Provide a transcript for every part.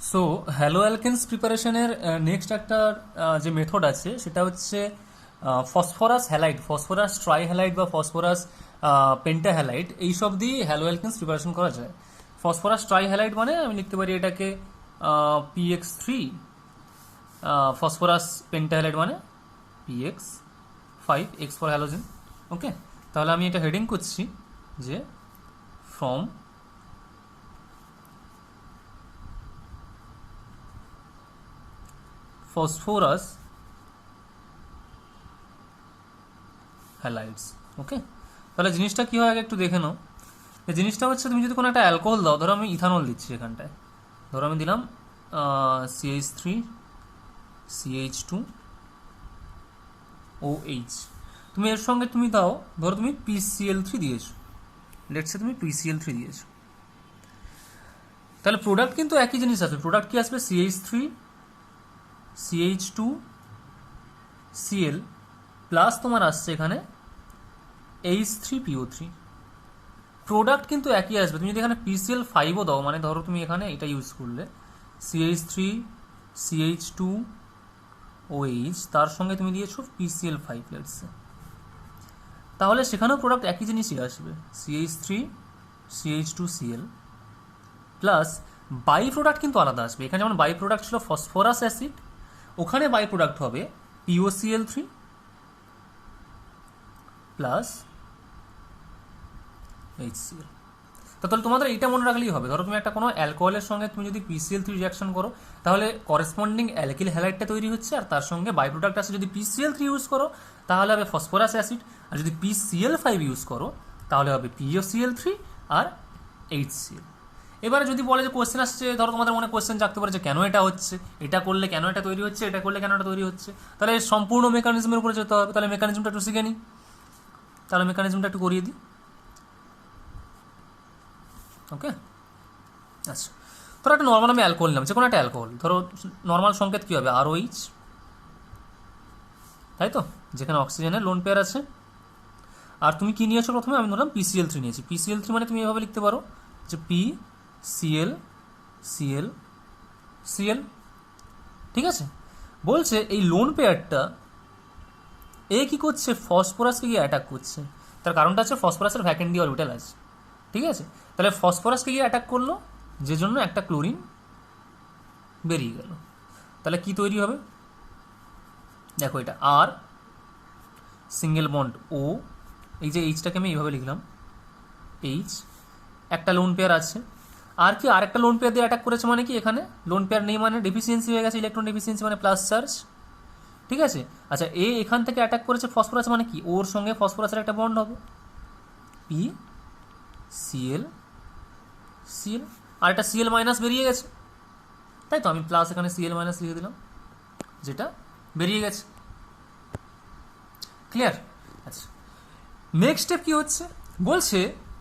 So hello অ্যালকেনস প্রিপারেশনের next একটা যে মেথড আছে সেটা হচ্ছে ফসফরাস হ্যালাইড, ফসফরাস ট্রাইহ্যালাইড বা ফসফরাস পেন্টাহ্যালাইড, এইসব দিয়ে হ্যালো অ্যালকেনস প্রিপারেশন করা যায়। ফসফরাস ট্রাইহ্যালাইড মানে আমি লিখতে পারি এটাকে PX3, ফসফরাস পেন্টাহ্যালাইড মানে PX5, এক্স ফর হ্যালোজেন। ওকে, তাহলে আমি এটা হেডিং করছি যে ফ্রম ফসফরাস হ্যালাইডস। ওকে, তাহলে জিনিসটা কী হয় আগে একটু দেখে নাও। এই জিনিসটা হচ্ছে, তুমি যদি কোনো একটা অ্যালকোহল দাও, ধরো আমি ইথানল দিচ্ছি এখানটায়, ধরো আমি দিলাম CH3 CH2OH, তুমি এর সঙ্গে তুমি দাও, ধরো তুমি PCl3 দিয়েছো, লেটসে তুমি PCl3 দিয়েছো, তাহলে প্রোডাক্ট কিন্তু একই জিনিস আসবে। প্রোডাক্ট কি আসবে? CH3 CH2Cl প্লাস তোমার আসছে এখানে H3PO3। প্রোডাক্ট কিন্তু একই আসবে। তুমি যদি এখানে PCl5ও দাও, মানে ধরো তুমি এখানে এটা ইউজ করলে CH3 CH2OH, তার সঙ্গে তুমি দিয়েছো PCl5 লেটসে, তাহলে সেখানেও প্রোডাক্ট একই জিনিসই আসবে, CH3 CH2Cl plus by product কিন্তু আলাদা আসবে। এখানে যেমন বাই প্রোডাক্ট ছিল ফসফরাস অ্যাসিড, ওখানে বাই প্রোডাক্ট হবে POCl3 প্লাস HCl। তাহলে তোমাদের এইটা মনে রাখলেই হবে। ধরো তুমি একটা কোনো অ্যালকোহলের সঙ্গে তুমি যদি PCl3 রিয়াকশন করো, তাহলে করেসপন্ডিং অ্যালকিল হ্যালাইডটা তৈরি হচ্ছে, আর তার সঙ্গে বাই প্রোডাক্ট আছে যদি PCl3 ইউজ করো তাহলে হবে ফসফরাস অ্যাসিড, আর যদি PCl5 ইউজ করো তাহলে হবে POCl3 আর HCl। এবারে যদি বলে যে কোয়েশ্চেন আসছে, ধরো তোমাদের মনে কোয়েশ্চেন জাগতে পারে যে কেন এটা হচ্ছে, এটা করলে কেন এটা তৈরি হচ্ছে, এটা করলে কেন এটা তৈরি হচ্ছে, তাহলে সম্পূর্ণ মেকানিজমের উপরে যেতে হবে। তাহলে মেকানিজমটা একটু শিখে নিই, তাহলে মেকানিজমটা একটু করিয়ে দিই। ওকে, আচ্ছা, ধরো একটা নর্মাল আমি অ্যালকোহল নিলাম, যে কোনো একটা অ্যালকোহল, ধরো নর্মাল সংকেত কী হবে? ROH, তাই তো, যেখানে অক্সিজেনের লোন পেয়ার আছে। আর তুমি কী নিয়েছো? প্রথমে আমি ধরলাম PCl3 নিয়েছি। PCl3 মানে তুমি এভাবে লিখতে পারো যে PCl ঠিক আছে। বলছে এই লোন পেয়ারটা এ কী করছে? ফসফরাসকে গিয়ে অ্যাটাক করছে। তার কারণটা হচ্ছে ফসফরাসের ভ্যাকেন্ডি অরবিটাল আছে, ঠিক আছে। তাহলে ফসফরাসকে গিয়ে অ্যাটাক করলো, যে জন্য একটা ক্লোরিন বেরিয়ে গেল। তাহলে কি তৈরি হবে? দেখো, এটা আর সিঙ্গেল বন্ড ও, এই যে এইচটাকে আমি এইভাবে লিখলাম এইচ, একটা লোন পেয়ার আছে, আর কি আরেকটা লোন পেয়ার দিয়ে অ্যাটাক করেছে, মানে কি এখানে লোন পেয়ার নেই, মানে ডেফিসিয়েন্সি হয়ে গেছে, ইলেকট্রন ডেফিসিয়েন্সি মানে প্লাস চার্জ, ঠিক আছে। আচ্ছা, এখান থেকে অ্যাটাক করেছে ফসফরাস, মানে কি ওর সঙ্গে ফসফরাসের একটা বন্ড হবে PCl, আর একটা Cl মাইনাস বেরিয়ে গেছে, তাই তো, আমি প্লাস এখানে Cl মাইনাস লিখে দিলাম, যেটা বেরিয়ে গেছে। ক্লিয়ার? আচ্ছা, নেক্সট স্টেপ কি হচ্ছে? বলছে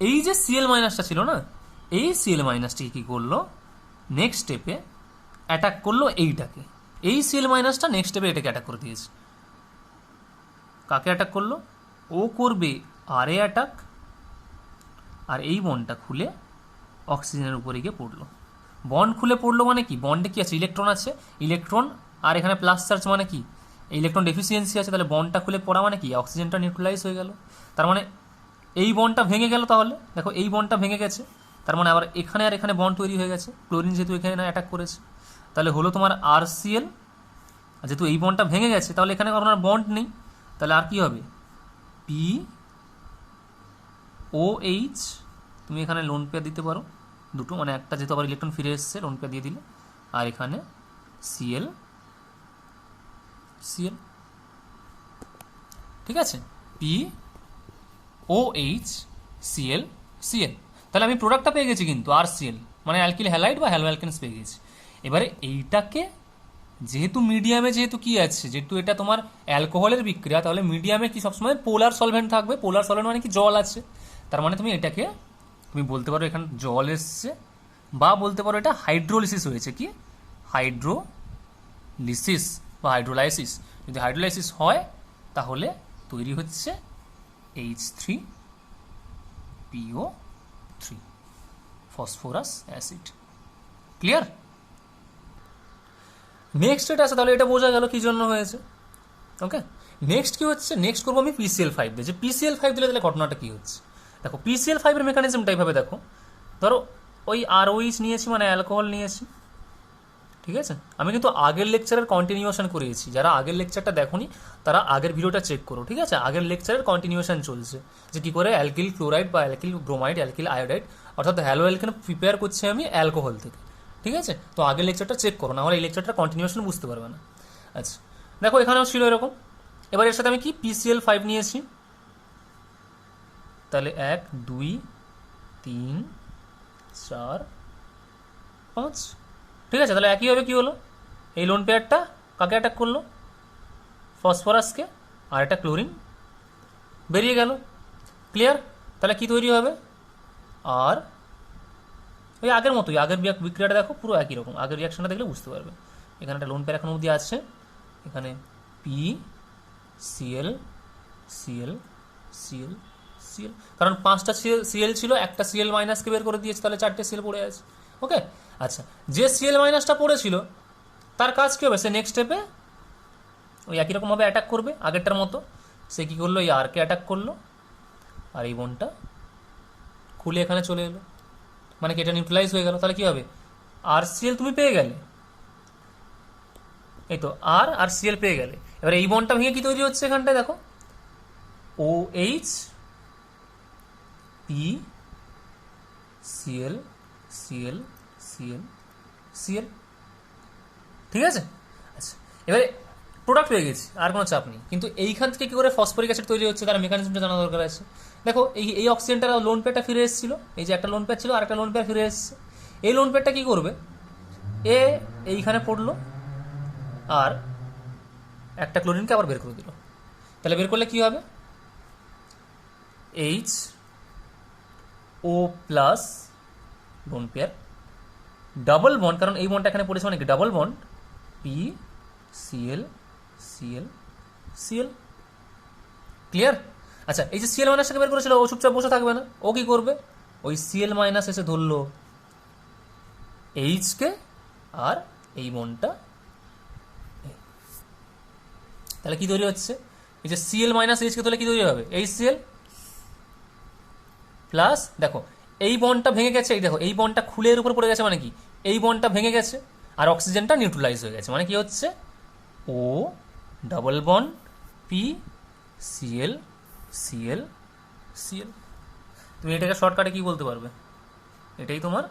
এই যে Cl মাইনাসটা ছিল না, এই Cl মাইনাসটি কি করলো? নেক্সট স্টেপে অ্যাটাক করলো এইটাকে, এই Cl মাইনাসটা নেক্সট স্টেপে এটাকে অ্যাটাক করে দিয়েছে। কাকে অ্যাটাক করলো? ও করবে আরে অ্যাটাক, আর এই বন্ডটা খুলে অক্সিজেনের উপরে গিয়ে পড়লো। বন্ড খুলে পড়লো মানে কি? বন্ডে কি আছে? ইলেকট্রন আছে, ইলেকট্রন, আর এখানে প্লাস চার্জ মানে কি? ইলেকট্রন ডেফিসিয়েন্সি আছে। তাহলে বন্ডটা খুলে পড়া মানে কি? অক্সিজেনটা নিউট্রালাইজ হয়ে গেল। তার মানে এই বন্ডটা ভেঙে গেল। তাহলে দেখো, এই বন্ডটা ভেঙে গেছে, তার মানে আবার এখানে আর এখানে বন্ড তৈরি হয়ে গেছে, ক্লোরিন যেহেতু এখানে না অ্যাটাক করেছে। তাহলে হলো তোমার RCl, যেহেতু এই বন্ডটা ভেঙে গেছে তাহলে এখানে আপনার বন্ড নেই, তাহলে আর কি হবে? POH, তুমি এখানে লোন পেয়ার দিতে পারো দুটো, মানে একটা যেহেতু আবার ইলেকট্রন ফিরে এসছে লোন পেয়ার দিয়ে দিলে, আর এখানে Cl, ঠিক আছে, POH Cl। তাহলে আমি প্রোডাক্টটা পেয়ে গেছি কিন্তু RCl, মানে অ্যালকিল হ্যালাইড বা হ্যালো অ্যালকেনস পেয়ে গেছি। এবারে এইটাকে যেহেতু মিডিয়ামে, যেহেতু কি আছে, যেহেতু এটা তোমার অ্যালকোহলের বিক্রিয়া, তাহলে মিডিয়ামে কি সবসময় পোলার সলভেন্ট থাকবে। পোলার সলভেন্ট মানে কি? জল আছে। তার মানে তুমি এটাকে তুমি বলতে পারো এখানে জল এসছে, বা বলতে পারো এটা হাইড্রোলিসিস হয়েছে। কি? হাইড্রোলিসিস বা হাইড্রোলাইসিস। যদি হাইড্রোলাইসিস হয় তাহলে তৈরি হচ্ছে H3PO3, phosphorus acid. Clear? Next এটা আছে, তাহলে এটা বোঝা গেল কী জন্য হয়েছে। ওকে, নেক্সট কী হচ্ছে, নেক্সট করবো আমি PCl5 দিয়ে। যে PCl5 দিলে তাহলে ঘটনাটা কী হচ্ছে দেখো। PCl5 এর মেকানিজমটা এইভাবে দেখো, ধরো ওই ROH নিয়েছি মানে অ্যালকোহল নিয়েছি, ঠিক আছে। আমি কিন্তু আগের লেকচারের কন্টিনিউশন করিয়েছি, যারা আগের লেকচারটা দেখোনি তারা আগের ভিডিওটা চেক করো, ঠিক আছে। আগের লেকচারের কন্টিনিউশন চলছে যে কী করে অ্যালকিল ক্লোরাইড বা অ্যালকিল ব্রোমাইড, অ্যালকিল আয়োডাইড অর্থাৎ হ্যালো অ্যালকেন প্রিপেয়ার করছি আমি অ্যালকোহল থেকে, ঠিক আছে। তো আগের লেকচারটা চেক করো, না হলে এই লেকচারটা কন্টিনিউশন বুঝতে পারবে না। আচ্ছা দেখো এখানেও ছিল এরকম। এবার এর সাথে আমি কি PCl5 নিয়েছি, তাহলে 1 2 3 4 5, ঠিক আছে। তাহলে একইভাবে কী হলো, এই লোন পেয়ারটা কাকে অ্যাটাক করলো, ফসফরাসকে, আর একটা ক্লোরিন বেরিয়ে গেল। ক্লিয়ার? তাহলে কি তৈরি হবে, আর ওই আগের মতোই, আগের বিক্রিয়াটা দেখো পুরো একই রকম, আগের রিয়াকশনটা দেখলে বুঝতে পারবে। এখানে একটা লোন পেয়ার এখন অবধি আছে, এখানে PCl CL CL CL, কারণ 5টা CL ছিল, একটা CL মাইনাসকে বের করে দিয়েছে, তাহলে 4টে CL পড়ে আছে। ওকে, আচ্ছা যে CL মাইনাসটা পড়েছিল তার কাজ কী হবে, সে নেক্সট স্টেপে ওই একই রকমভাবে অ্যাটাক করবে আগেরটার মতো। সে কী করলো, এই আরকে অ্যাটাক করলো, আর এই বোনটা খুলে এখানে চলে এলো, মানে কি এটা নিউট্রালাইজ হয়ে গেল। তাহলে কী হবে, RCl তুমি পেয়ে গেলে, এই তো আর CL পেয়ে গেলে। এবার এই বন্ডটা ভেঙে কী তৈরি হচ্ছে এখানটায় দেখো, OH PCl CL CL CL, ঠিক আছে। আচ্ছা এবারে প্রোডাক্ট হয়ে গেছে, আর কোনো চাপ নেই, কিন্তু এইখান থেকে কী করে ফসফরিক অ্যাসিড তৈরি হচ্ছে তার মেকানিজমটা জানা দরকার আছে। দেখো এই অক্সিজেনটা লোন পেয়ারটা ফিরে এসেছিল, এই যে একটা লোন পেয়ার ছিল আর একটা লোন পেয়ার ফিরে এসেছে। এই লোন পেয়ারটা কী করবে, এইখানে পড়লো আর একটা ক্লোরিনকে আবার বের করে দিল। তাহলে বের করলে কী হবে, HO plus lone pair double bond, কারণ এই বন্ডটা এখানে পড়েছে মানে কি double bond, PCl CL CL। Clear? আচ্ছা এই যে CL মাইনাসটাকে বের করেছিল, ও চুপচাপ বসে থাকবে না, ও কি করবে, ওই CL মাইনাস এসে ধরলো Hকে আর এই বন্ডটা, তাহলে কি তৈরি হচ্ছে, এই যে CL মাইনাস Hকে তাহলে কি তৈরি হবে, HCl প্লাস, দেখো এই বন্ডটা ভেঙে গেছে, এই দেখো এই বন্ডটা খুলে এর উপর পড়ে গেছে, মানে কি এই বন্ডটা ভেঙে গেছে আর অক্সিজেনটা নিউট্রালাইজ হয়ে গেছে, মানে কি হচ্ছে O double bond PCl CL CL। তুমি এটাকে শর্টকাটে কি বলতে পারবে, এটাই তোমার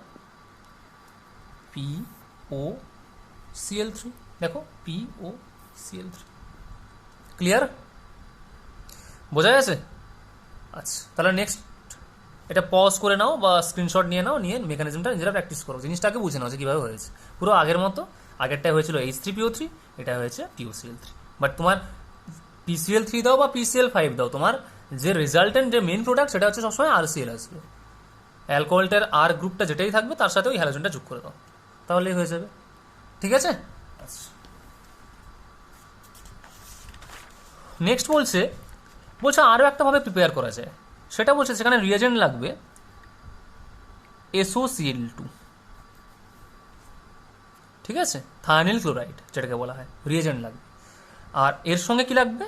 POCl3, দেখো POCl3। ক্লিয়ার? বোঝা গেছে? আচ্ছা তাহলে নেক্সট এটা পজ করে নাও বা স্ক্রিনশট নিয়ে নাও, নিয়ে মেকানিজমটা নিজেরা প্র্যাকটিস করো, জিনিসটাকে বুঝে নাও যে কীভাবে হয়েছে। পুরো আগের মতো, আগেরটা হয়েছিল H3PO3, এটা হয়েছে POCl3। বাট তোমার PCl3 দাও বা PCl5 দাও, তোমার যে রেজাল্টেন্ট যে মেন প্রোডাক্ট সেটা হচ্ছে সবসময় RCl আসবে। অ্যালকোহলটার আর গ্রুপটা যেটাই থাকবে তার সাথে ওই হ্যালোজেনটা যোগ করে দাও, তাহলেই হয়ে যাবে। ঠিক আছে? নেক্সট বলছে আরও একটাভাবে প্রিপেয়ার করা যায়, সেটা বলছে সেখানে রিয়েজেন্ট লাগবে SOCl2, ঠিক আছে, থায়ানিল ক্লোরাইড যেটাকে বলা হয়, রিয়েজেন্ট লাগবে। আর এর সঙ্গে কি লাগবে,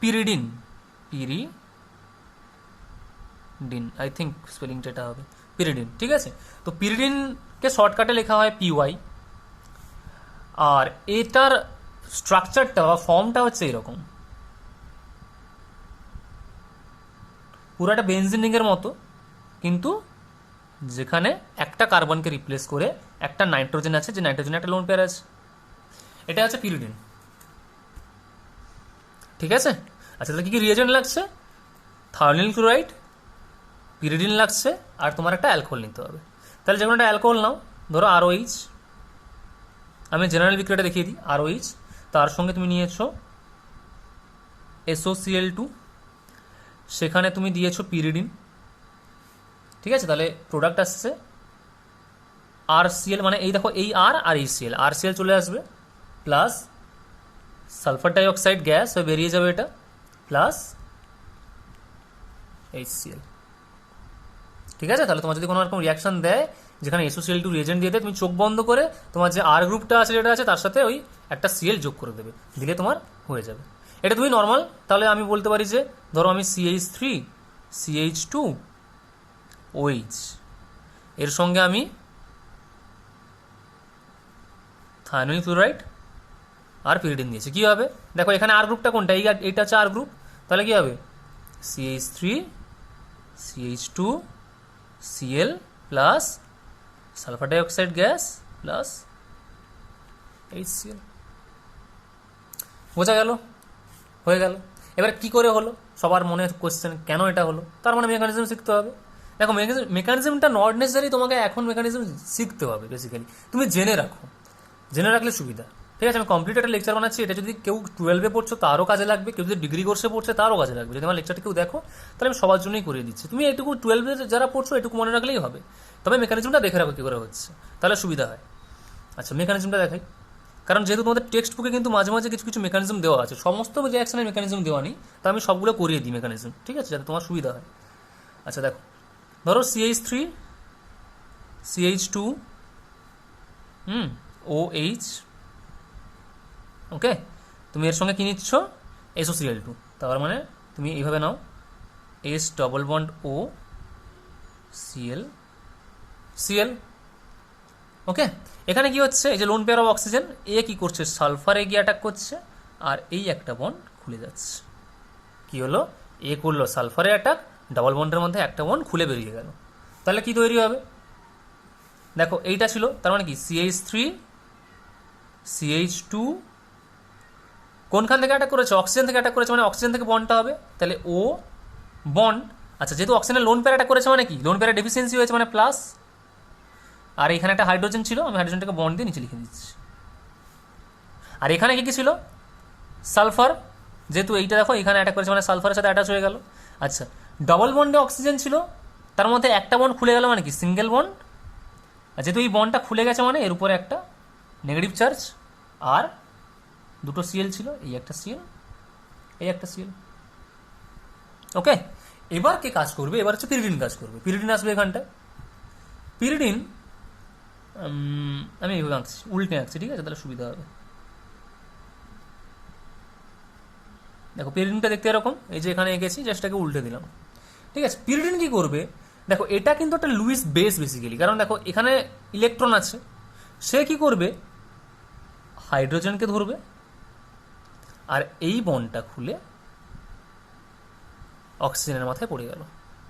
পিরিডিন, আই থিঙ্ক স্পেলিংটা এটা হবে পিরিডিন, ঠিক আছে। তো পিরিডিনকে শর্টকাটে লেখা হয় PY, আর এটার স্ট্রাকচারটা বা ফর্মটা হচ্ছে এরকম, পুরো একটা বেনজিন রিংয়ের মতো, কিন্তু যেখানে একটা কার্বনকে রিপ্লেস করে একটা নাইট্রোজেন আছে, যে নাইট্রোজেন একটা লোন পেয়ার আছে, এটা হচ্ছে পিরিডিন, ঠিক আছে। আচ্ছা তাহলে কী কী রিয়েজেন্ট লাগছে, থায়ানিল ক্লোরাইড, পিরিডিন লাগছে, আর তোমার একটা অ্যালকোহল নিতে হবে। তাহলে যেমন একটা অ্যালকোহল নাও, ধরো ROH, আমি জেনারেল বিক্রিয়াটা দেখিয়ে দিই, ROH, তার সঙ্গে তুমি নিয়েছো SOCl2, সেখানে তুমি দিয়েছো পিরিডিন, ঠিক আছে। তাহলে প্রোডাক্ট আসছে RCl, মানে এই দেখো এই আর এই RCl চলে আসবে, প্লাস সালফার ডাইঅক্সাইড গ্যাস হয়ে বেরিয়ে যাবে এটা, প্লাস HCl, ঠিক আছে। তাহলে তোমার যদি কোনো রকম রিয়াকশন দেয় যেখানে SOCl2 রিয়েজেন্ট দিয়ে দেয়, তুমি চোখ বন্ধ করে তোমার যে আর গ্রুপটা আছে যেটা আছে তার সাথে ওই একটা Cl যোগ করে দেবে, দিলে তোমার হয়ে যাবে। এটা তুমি নর্মাল, তাহলে আমি বলতে পারি যে ধরো আমি CH3 CH2 OH এর সঙ্গে আমি থায়োনিল ক্লোরাইড আর পিরিডিন দিয়েছি। কী হবে দেখো, এখানে আর গ্রুপটা কোনটা, এইটা হচ্ছে আর গ্রুপ, তাহলে কী হবে CH3 CH2 Cl plus sulphur dioxide gas plus HCl। বোঝা গেল? হয়ে গেল। এবার কি করে হলো, সবার মনে কোশ্চেন কেন এটা হলো, তার মানে মেকানিজম শিখতে হবে। দেখো মেকানিজমটা নট নেসেসারি তোমাকে এখন মেকানিজম শিখতে হবে, বেসিক্যালি তুমি জেনে রাখো, জেনে রাখলে সুবিধা। ঠিক আছে, আমি কমপ্লিট একটা লেকচার বানাচ্ছি, এটা যদি কেউ 12-এ পড়ছো তারও কাজে লাগবে, কেউ যদি ডিগ্রি কোর্সে পড়ছে তারও কাজে লাগবে। যদি আমার লেকচারটা কেউ দেখো তাহলে আমি সবার জন্যই করিয়ে দিচ্ছি, তুমি এটুকু 12-এ যারা পড়ছো এটুকু মনে রাখলেই হবে, তবে মেকানিজমটা দেখে রাখো কী করে হচ্ছে, তাহলে সুবিধা হয়। আচ্ছা মেকানিজমটা দেখাই, কারণ যেহেতু তোমাদের টেক্সট বুকে কিন্তু মাঝে মাঝে কিছু কিছু মেকানিজম দেওয়া আছে, সমস্ত রিঅ্যাকশনের মেকানিজম দেওয়া নেই, তা আমি সবগুলো করিয়ে দিই মেকানিজম, ঠিক আছে, যাতে তোমার সুবিধা হয়। আচ্ছা দেখো, ধরো CH3 CH2 OH, ওকে, তুমি এর সঙ্গে কী নিচ্ছ SOCl2, তার মানে তুমি এইভাবে নাও S double bond O Cl Cl, ওকে। এখানে কি হচ্ছে, এই যে লোন পেয়ার অফ অক্সিজেন, এ কি করছে সালফারে গিয়ে অ্যাটাক করছে, আর এই একটা বন্ড খুলে যাচ্ছে। কি হলো, এ করলো সালফারে অ্যাটাক, ডাবল বন্ডের মধ্যে একটা বন্ড খুলে বেরিয়ে গেল, তাহলে কি তৈরি হবে দেখো, এইটা ছিল, তার মানে কি CH3 CH2 কোনখান থেকে অ্যাটাক করেছে, অক্সিজেন থেকে অ্যাটাক করেছে, মানে অক্সিজেন থেকে বন্ডটা হবে, তাহলে ও বন্ড। আচ্ছা যেহেতু অক্সিজেনের লোন পেয়ার অ্যাটাক করেছে মানে কি, লোন পেয়ারে ডেফিসিয়েন্সি হয়েছে মানে প্লাস, আর এখানে একটা হাইড্রোজেন ছিল, আমি হাইড্রোজেনটাকে বন্ড দিয়ে নিচে লিখে দিচ্ছি। আর এখানে কি কি ছিল, সালফার, যেহেতু এইটা দেখো এখানে অ্যাটাক করেছে মানে সালফারের সাথে অ্যাটাচ হয়ে গেল। আচ্ছা ডবল বন্ডে অক্সিজেন ছিল, তার মধ্যে একটা বন্ড খুলে গেল মানে কি সিঙ্গেল বন্ড, আর যেহেতু এই বন্ডটা খুলে গেছে মানে এর উপরে একটা নেগেটিভ চার্জ, আর দুটো Cl ছিল, এই একটা Cl এই একটা Cl, ওকে। এবার কে কাজ করবে, এবার হচ্ছে পিরিডিন কাজ করবে, পিরিডিন আসবে এখানটায়। পিরিডিন আমি এইভাবে আঁকছি, উল্টে আঁকছি, ঠিক আছে, তাহলে সুবিধা হবে। দেখো পিরিডিনটা দেখতে এরকম, এই যে এখানে এঁকেছি, জাস্টটাকে উল্টে দিলাম, ঠিক আছে। পিরিডিন কি করবে দেখো, এটা কিন্তু একটা লুইস বেস বেসিক্যালি, কারণ দেখো এখানে ইলেকট্রন আছে, সে কি করবে হাইড্রোজেনকে ধরবে, আর এই বন্ডটা খুলে অক্সিজেনের মাথায় পড়ে গেল।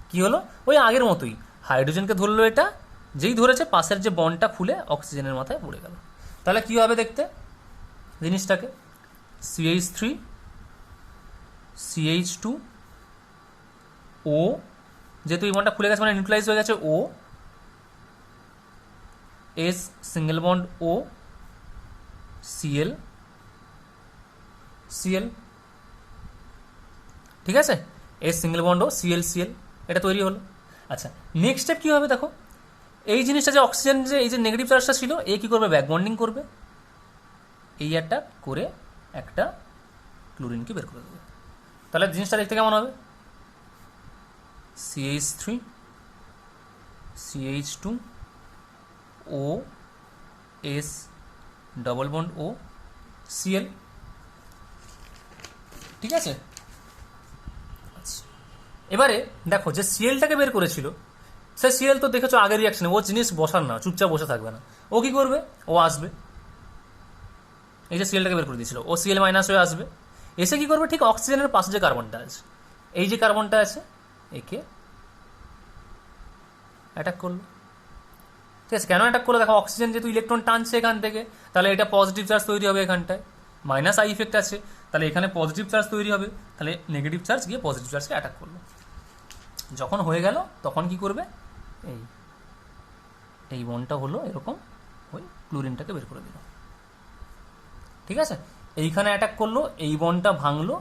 কি হলো, ওই আগের মতোই, হাইড্রোজেনকে ধরলো এটা, যেই ধরেছে পাশের যে বন্ডটা খুলে অক্সিজেনের মাথায় পড়ে গেল, তাহলে কি হবে দেখতে জিনিসটাকে, CH3 CH2 O, যেহেতু এই বন্ডটা খুলে গেছে মানে নিউট্রালাইজ হয়ে গেছে, O S single bond O Cl Cl, ঠিক আছে, S single bond O Cl Cl, এটা তৈরি হলো। আচ্ছা নেক্সট স্টেপ কী হবে দেখো, এই জিনিসটা যে অক্সিজেন যে এই যে নেগেটিভ চার্জটা ছিল, এ কী করবে ব্যাক বন্ডিং করবে, এই একটা করে একটা ক্লোরিনকে বের করে দেবে, তাহলে জিনিসটা দেখতে কেমন হবে, CH3 CH2 O S double bond O Cl, ঠিক আছে। আচ্ছা এবারে দেখো যে Clটাকে বের করেছিল, সে Cl তো দেখেছো আগের রিয়াকশনে, ও জিনিস বসার না, চুপচাপ বসে থাকবে না, ও কি করবে, ও আসবে, এই যে Clটাকে বের করে দিয়েছিল, ও Cl মাইনাস হয়ে আসবে, এসে কি করবে ঠিক অক্সিজেনের পাশে যে কার্বনটা আছে, এই যে কার্বনটা আছে একে অ্যাটাক করলো, ঠিক আছে। কেন অ্যাটাক করলো দেখো, অক্সিজেন যেহেতু ইলেকট্রন টানছে এখান থেকে, তাহলে এটা পজিটিভ চার্জ তৈরি হবে এখানটায়, মাইনাস আই ইফেক্ট আছে, তাহলে এখানে পজিটিভ চার্জ তৈরি হবে, তাহলে নেগেটিভ চার্জ গিয়ে পজিটিভ চার্জকে অ্যাটাক করলো। যখন হয়ে গেল তখন কি করবে, এই বন্ডটা হলো এরকম, ওই ক্লোরিনটাকে বের করে দিল, ঠিক আছে। এইখানে অ্যাটাক করলো, এই বন্ডটা ভাঙলো,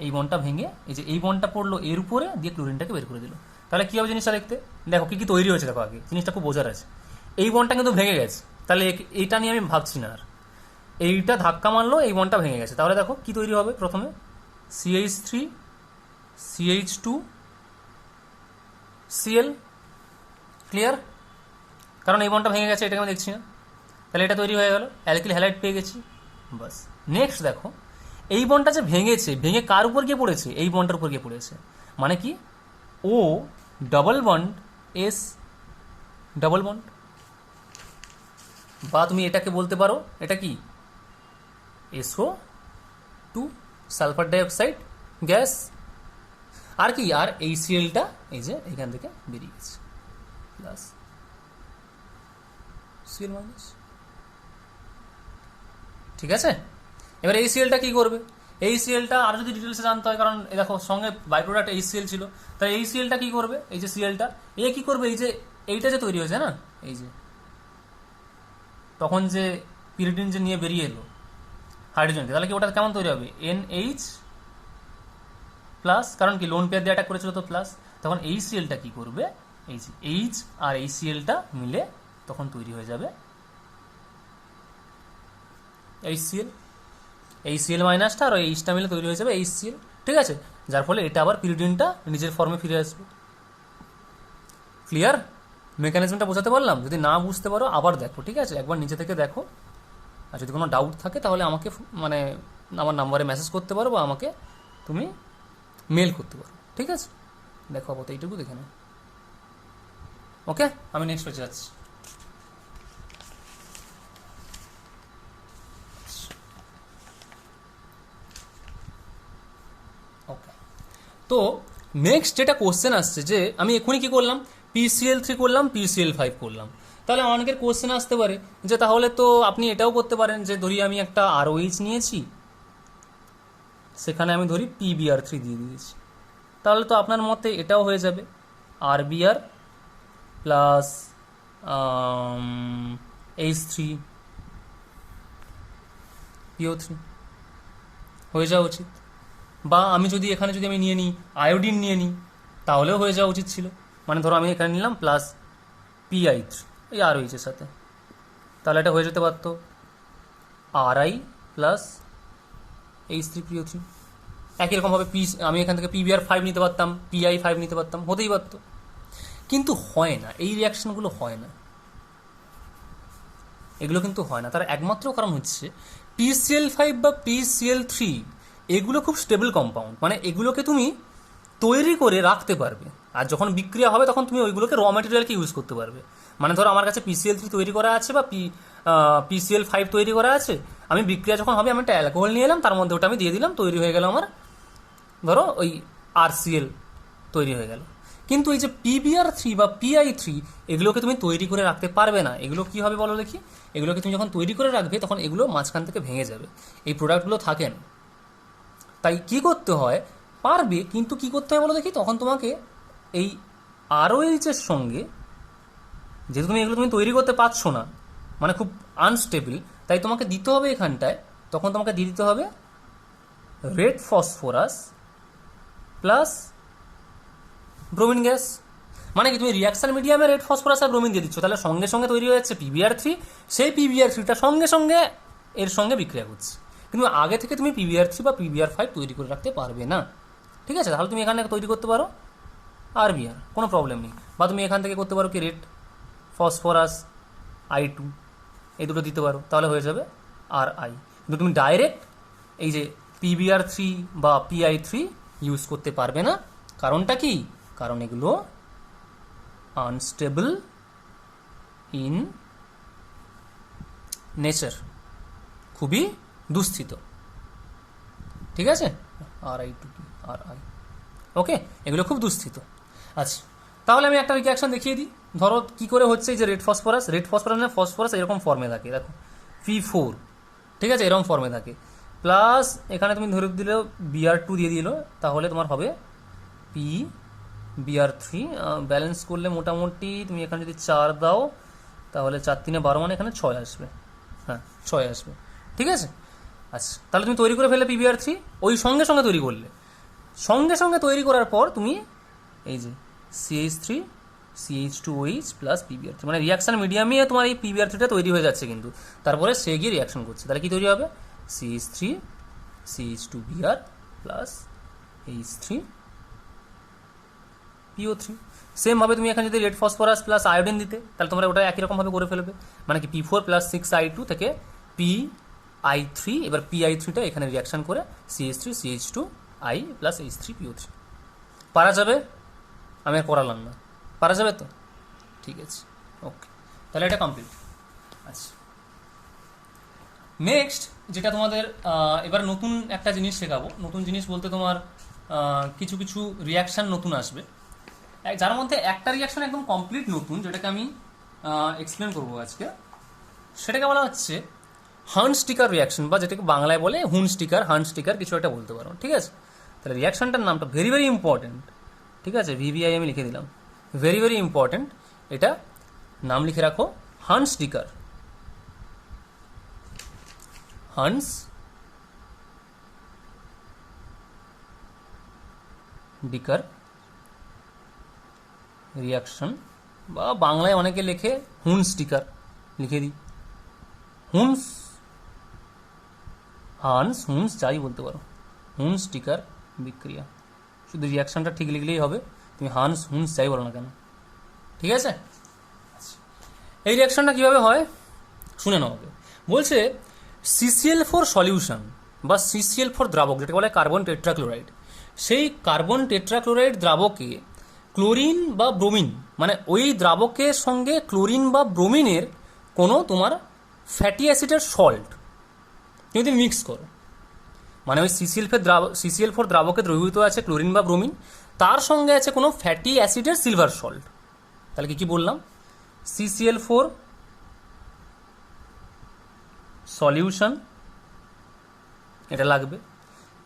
এই বন্ডটা ভেঙে এই যে এই বন্ডটা পড়লো এর উপরে, দিয়ে ক্লোরিনটাকে বের করে দিল, তাহলে কী হবে জিনিসটা দেখতে, দেখো কী কী তৈরি হয়েছে দেখো, আগে জিনিসটা খুব বোঝার আছে। এই বন্ডটা কিন্তু ভেঙে গেছে, তাহলে এইটা নিয়ে আমি ভাবছি না আর, এইটা ধাক্কা মারলো, এই বন্ডটা ভেঙে গেছে, তাহলে দেখো কি তৈরি হবে, প্রথমে CH3 CH2 Cl, ক্লিয়ার। কারণ এই বন্ডটা ভেঙে গেছে, এটাকে আমি দেখছি না, তাহলে এটা তৈরি হয়ে গেল, অ্যালকিল হ্যালাইড পেয়ে গেছি। বাস। নেক্সট দেখো, এই বন্ডটা যে ভেঙেছে, ভেঙে কার উপর গিয়ে পড়েছে? এই বন্ডটার উপর গিয়ে পড়েছে, মানে কি O double bond S double bond, বা তুমি এটাকে বলতে পারো এটা কি SO2 সালফার ডাইঅক্সাইড গ্যাস। আর কি, আর এই সিএলটা এই যে এখান থেকে বেরিয়ে গেছে, প্লাস সিএল মাইনাস। ঠিক আছে, এবার এই সিএলটা কি করবে? এই সিএলটা আর যদি ডিটেলসে জানতে হয়, কারণ দেখো সঙ্গে বাই প্রোডাক্ট এই সিএল ছিল, তাই এই সিএলটা কি করবে? এই যে সিএলটা এ কি করবে? এই যে এইটা যে তৈরি হয়েছে না, এই যে তখন যে পিরিডিন যে নিয়ে বেরিয়ে এলো হাইড্রোজেনকে, তাহলে কি ওটা কেমন তৈরি হবে? NH প্লাস, কারণ কি লোন পেয়ার দিয়ে অ্যাটাক করেছিল তো প্লাস, তখন এই সিএলটা কি করবে? এই যে এইচ আর এই সিএলটা মিলে তখন তৈরি হয়ে যাবে HCl, এই সিএল মাইনাসটা আর ওই এইচটা মিলে তৈরি হয়ে যাবে HCl। ঠিক আছে, যার ফলে এটা আবার পিরিডিনটা নিজের ফর্মে ফিরে আসবে। ক্লিয়ার? মেকানিজমটা বোঝাতে পারলাম? যদি না বুঝতে পারো আবার দেখো, ঠিক আছে, একবার নিচে থেকে দেখো। আর যদি কোনো ডাউট থাকে তাহলে আমাকে মানে আমার নাম্বারে মেসেজ করতে পারো বা আমাকে তুমি মেল করতে পারো। ঠিক আছে, দেখো আপাতত এইটুকু দেখে নাও। ওকে, আমি নেক্সট পেজে যাচ্ছি। ওকে, তো নেক্সট যেটা কোশ্চেন আসছে যে আমি এখনই কি করলাম? PCl3 করলাম, PCl5 করলাম। তাহলে অনেকের কোশ্চেন আসতে পারে যে তাহলে তো আপনি এটাও করতে পারেন যে ধরি আমি একটা ROH নিয়েছি, সেখানে আমি ধরি PBr3 দিয়ে দিয়েছি, তাহলে তো আপনার মতে এটাও হয়ে যাবে RBr প্লাস H3PO3 হয়ে যাওয়া উচিত। বা আমি যদি এখানে যদি আমি নিয়ে নিই আয়োডিন নিয়ে নিই, তাহলেও হয়ে যাওয়া উচিত ছিল। মানে ধরো আমি এখানে নিলাম প্লাস PI3 এই ROH এর সাথে, তাহলে এটা হয়ে যেতে পারতো RI প্লাস H3PO3। একই রকমভাবে আমি এখান থেকে PBr5 নিতে পারতাম, PI5 নিতে পারতাম, হতেই পারতো। কিন্তু হয় না, এই রিয়াকশনগুলো হয় না, এগুলো কিন্তু হয় না। তার একমাত্র কারণ হচ্ছে PCl5 বা PCl3 এগুলো খুব স্টেবল কম্পাউন্ড, মানে এগুলোকে তুমি তৈরি করে রাখতে পারবে, আর যখন বিক্রিয়া হবে তখন তুমি ওইগুলোকে র ম্যাটেরিয়ালকে ইউজ করতে পারবে। মানে ধরো আমার কাছে PCl3 তৈরি করা আছে বা PCl5 তৈরি করা আছে, আমি বিক্রিয়া যখন হবে আমি একটা অ্যালকোহল নিয়ে এলাম, তার মধ্যে ওটা আমি দিয়ে দিলাম, তৈরি হয়ে গেল আমার ধরো ওই RCl তৈরি হয়ে গেল। কিন্তু এই যে PBr3 বা PI3 এগুলোকে তুমি তৈরি করে রাখতে পারবে না। এগুলো কি হবে বলো দেখি? এগুলোকে তুমি যখন তৈরি করে রাখবে তখন এগুলো মাঝখান থেকে ভেঙে যাবে, এই প্রোডাক্টগুলো থাকে না। তাই কি করতে হয়? পারবে, কিন্তু কি করতে হয় বলো দেখি? তখন তোমাকে এই ROH এর সঙ্গে, যেহেতু তুমি এগুলো তুমি তৈরি করতে পারছো না, মানে খুব আনস্টেবল, তাই তোমাকে দিতে হবে এখানটায়, তখন তোমাকে দিয়ে দিতে হবে red phosphorus plus bromine gas. মানে কি তুমি রিয়াকশন মিডিয়ামে রেড ফসফরাস আর ব্রোমিন দিয়ে দিচ্ছ, তাহলে সঙ্গে সঙ্গে তৈরি হয়ে যাচ্ছে PBr3, সেই PBr3টা সঙ্গে সঙ্গে এর সঙ্গে বিক্রিয়া করছে। কিন্তু আগে থেকে তুমি PBr3 বা PBr5 তৈরি করে রাখতে পারবে না। ঠিক আছে, তাহলে তুমি এখানে তৈরি করতে পারো RBr, কোনো প্রবলেম নেই। বা তুমি এখান থেকে করতে পারো কি রেড ফসফরাস I2, এই দুটো দিতে পারো, তাহলে হয়ে যাবে RI। কিন্তু তুমি ডাইরেক্ট এই যে PBr3 বা PI3 ইউজ করতে পারবে না। কারণটা কি? কারণ এগুলো আনস্টেবল ইন নেচার, খুবই দুস্থিত। ঠিক আছে, RI, ওকে, এগুলো খুব দুস্থিত। আচ্ছা, তাহলে আমি একটা রিঅ্যাকশন দেখিয়ে দিই। ধরো কি করে হচ্ছে, এই যে রেড ফসফরাস না, ফসফরাস এরকম ফর্মে থাকে, দেখো P4, ঠিক আছে, এরকম ফর্মে থাকে, প্লাস এখানে তুমি ধরে দিলেও Br2 দিয়ে দিল, তাহলে তোমার হবে PBr3। ব্যালেন্স করলে মোটামুটি তুমি এখানে যদি 4 দাও তাহলে 4 3 12, মানে এখানে 6 আসবে। হ্যাঁ, 6 আসবে। ঠিক আছে, আচ্ছা, তাহলে তুমি তৈরি করে ফেলে PBr3, ওই সঙ্গে সঙ্গে তৈরি করলে, সঙ্গে সঙ্গে তৈরি করার পর তুমি এই যে CH3 CH2OH প্লাস PBr3, মানে রিয়াকশন মিডিয়ামে তোমার এই PBr3টা তৈরি হয়ে যাচ্ছে, কিন্তু তারপরে সে গিয়ে রিয়াকশন করছে, তাহলে কি তৈরি হবে? CH3 CH2Br plus H3PO3। সেমভাবে তুমি এখানে যদি রেড ফসফরাস প্লাস আয়োডিন দিতে তাহলে তোমরা ওটা একই রকমভাবে করে ফেলবে, মানে কি P4 প্লাস 6I2 থেকে PI3, এবার PI3টা এখানে রিয়াকশন করে CH3 CH2I প্লাস H3PO3। পারা যাবে? আমি আর করালাম না, পারা যাবে তো? ঠিক আছে, ওকে, তাহলে এটা কমপ্লিট। আচ্ছা, নেক্সট যেটা তোমাদের এবার নতুন একটা জিনিস শেখাবো। নতুন জিনিস বলতে তোমার কিছু কিছু রিয়াকশান নতুন আসবে, যার মধ্যে একটা রিয়াকশন একদম কমপ্লিট নতুন, যেটাকে আমি এক্সপ্লেন করবো আজকে। সেটাকে বলা হচ্ছে হার্নস্টিকার রিয়াকশন, বা যেটাকে বাংলায় বলে হুনস্টিকার, হার্নস্টিকার কিছু একটা বলতে পারো, ঠিক আছে? তাহলে রিয়াকশনটার নামটা ভেরি ভেরি ইম্পর্টেন্ট, ঠিক আছে? VVI আমি লিখে দিলাম, ভেরি ভেরি ইম্পর্টেন্ট, এটা নাম লিখে রাখো, হার্নস্টিকার। হার্নস্টিকার রিয়াকশন, বা বাংলায় অনেকে লেখে হুনস্টিকার, লিখে দিই হুনস যাই বলতে পারো, হুনস্টিকার বিক্রিয়া, শুধু রিয়াকশনটা ঠিক লিখলেই হবে, তুমি হুনস যাই বলো না কেন, ঠিক আছে? এই রিয়াকশনটা কীভাবে হয় শুনে নাও আগে। বলছে CCl4 সলিউশন বা CCl4 দ্রাবক, যেটাকে বলে কার্বন টেট্রাক্লোরাইড, সেই কার্বন টেট্রাক্লোরাইড দ্রাবকে ক্লোরিন বা ব্রোমিন, মানে ওই দ্রাবকের সঙ্গে ক্লোরিন বা ব্রোমিনের কোনো তোমার ফ্যাটি অ্যাসিডের সল্ট তুমি যদি মিক্স করো, মানে ওই CCl4 দ্রাবকে দ্রবীভূত আছে ক্লোরিন বা ব্রোমিন, তার সঙ্গে আছে কোনো ফ্যাটি অ্যাসিডের সিলভার সল্ট, তাহলে কি বললাম? CCl4 সলিউশন, এটা লাগবে।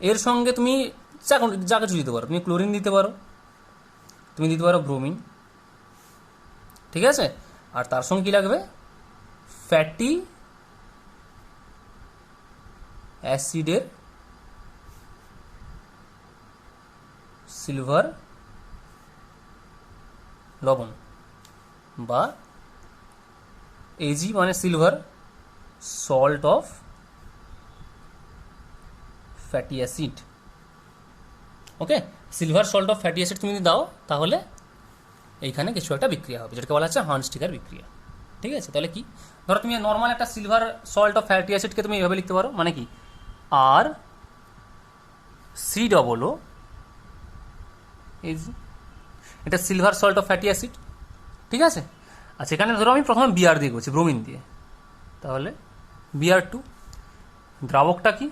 এর সঙ্গে তুমি যা কিছু দিতে পারো, তুমি ক্লোরিন দিতে পারো, তুমি দিতে পারো ব্রোমিন, ঠিক আছে? আর তার সঙ্গে কি লাগবে? ফ্যাটি অ্যাসিডের সিলভার লবণ, বা AG মানে silver salt of fatty acid. Okay, silver salt of fatty acid তুমি যদি দাও তাহলে এইখানে কিছু একটা বিক্রিয়া হবে, যেটাকে বলা হচ্ছে হার্নস্টিকার বিক্রিয়া, ঠিক আছে? তাহলে কি, ধরো তুমি নর্মাল একটা সিলভার সল্ট অফ ফ্যাটি অ্যাসিডকে তুমি এইভাবে লিখতে পারো, মানে কি RCOO, এটা silver salt of fatty acid, ঠিক আছে? আচ্ছা, এখানে ধরো আমি প্রথমে Br দিয়ে করছি, ব্রোমিন দিয়ে, তাহলে Br2, দ্রাবকটা কি?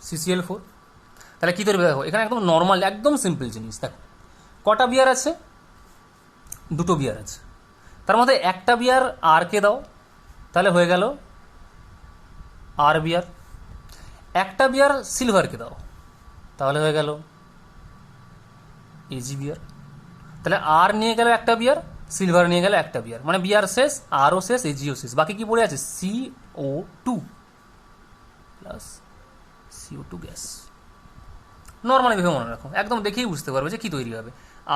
CCl4, তাহলে কী তৈরি দেখো, এখানে একদম নর্মাল একদম সিম্পল জিনিস। দেখো কটা বিয়ার আছে? দুটো বিয়ার আছে, তার মধ্যে একটা বিয়ার আরকে দাও, তাহলে হয়ে গেল আর বিয়ার। একটা বিয়ার সিলভারকে দাও, তাহলে হয়ে গেল এজি বিয়ার। তাহলে আর নিয়ে গেল একটা বিয়ার, সিলভার নিয়ে গেল একটা বিয়ার, মানে বিয়ার শেষ, আরও শেষ, এজিও শেষ, বাকি কি পড়ে আছে? CO2 plus CO2 gas. Normally ভেবে মনে রাখো, একদম দেখেই বুঝতে পারবে যে কী তৈরি হবে,